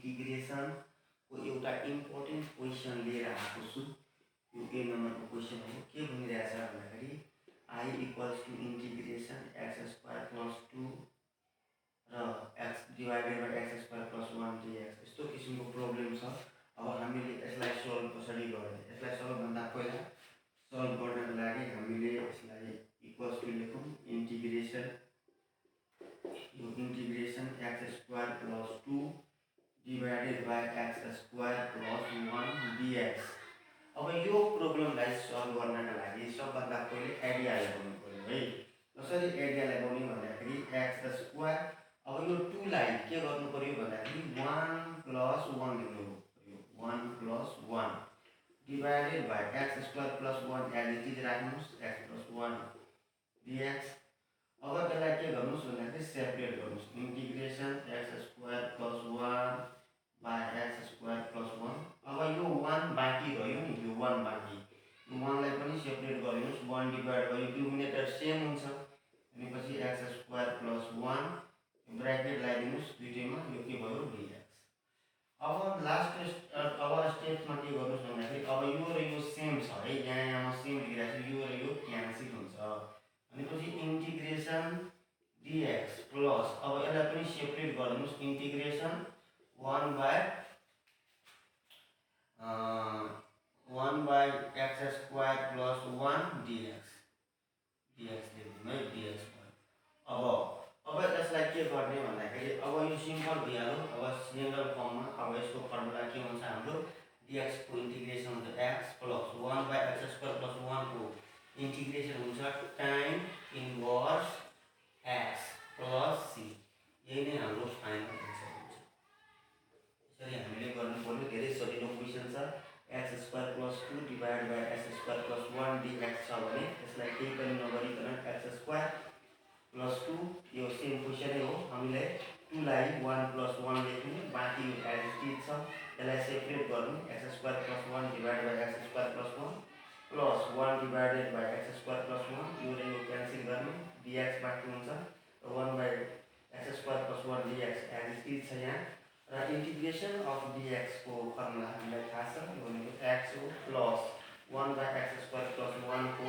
इन्टिग्रेसनको एउटा important question लिएर आएको छु। यो ए नम्बरको क्वेसन हो। के भनिरहेछ भन्दाखेरि I equals to integration x square plus 2 र x divided by x square plus 1 dx. यस्तो किसिमको प्रब्लम छ। अब हामीले यसलाई सल्भ कसरी गर्ने? यसलाई सल्भभन्दा पहिला सल्भ गर्नको लागि हामीले यसलाई इक्वल्स टु लेखौँ। इन्टिग्रेसन, यो integration x square plus 2 divided by x square plus 1 dx. अब यो प्रब्लमलाई सल्भ गर्नका लागि सबभन्दा पहिले एरिया लगाउनु पर्यो है। कसरी एरिया लगाउने भन्दाखेरि एक्स स्क्वायर, अब यो 2 लाई के गर्नु पर्यो भन्दाखेरि 1 प्लस 1 लेख्नु पर्यो। 1 plus 1 divided by x square plus 1 as it is राख्नुहोस्, एक्स प्लस 1 डिएक्स। अब यसलाई के गर्नुहोस् भन्दाखेरि सेपरेट गर्नुहोस्। Integration x square plus 1 by x square plus 1। अब यो 1 बाँकी रह्यो नि, यो 1 बाँकी, यो 1 लाई पनि सेपरेट गरिदिनुहोस्। 1 डिवाइड बाई डिनोमिनेटर सेम हुन्छ भनेपछि एक्स स्क्वायर प्लस 1 ब्र्याकेट लगाइदिनुहोस् दुईटैमा, यो के भयो डिएक्स। अब लास्ट अब स्टेप्समा के गर्नुहोस् भन्दाखेरि अब यो र यो सेम छ है, यहाँमा सेम लेखिरहेको छ, यो र यो क्यान्सल हुन्छ भनेपछि इन्टिग्रेसन डिएक्स प्लस, अब यसलाई पनि सेपरेट गरिदिनुहोस्। Integration 1 by x square plus 1 dx, dx लेखिदिनु है, डिएक्स भयो। अब यसलाई के गर्ने भन्दाखेरि अब यो सिम्पल भइहाल्यो। अब सिंगल फर्ममा अब यसको फर्मुला के हुन्छ हाम्रो? डिएक्स को इन्टिग्रेसन हुन्छ x plus 1 by x square plus 1 को इन्टिग्रेसन हुन्छ टाइम इन्भर्स एक्स प्लस सी। यही नै हाम्रो फाइनल एन्सर हुन्छ। यसरी हामीले गर्नु पर्यो। धेरै सजिलो क्वेसन छ। X square plus 2 divide by x square plus 1 dx छ भने यसलाई केही पनि नगरिकन एक्स स्क्वायर प्लस 2, यो सेम क्वेसनै हो। हामीले 2 लाई 1 प्लस 1 लेख्ने, बाँकी एज इट इज छ, यसलाई सेपरेट गर्नु। X square plus 1 divide by x square plus 1 plus 1 divided by x square plus 1, यो र यो क्यान्सल गर्नु, डिएक्स बाँकी हुन्छ। 1 by x square plus 1 dx as it is छ यहाँ। र इन्टिग्रेसन अफ डिएक्स को फर्मुला हामीलाई थाहा छ, यो भनेको एक्स हो plus 1 by x square plus 1 को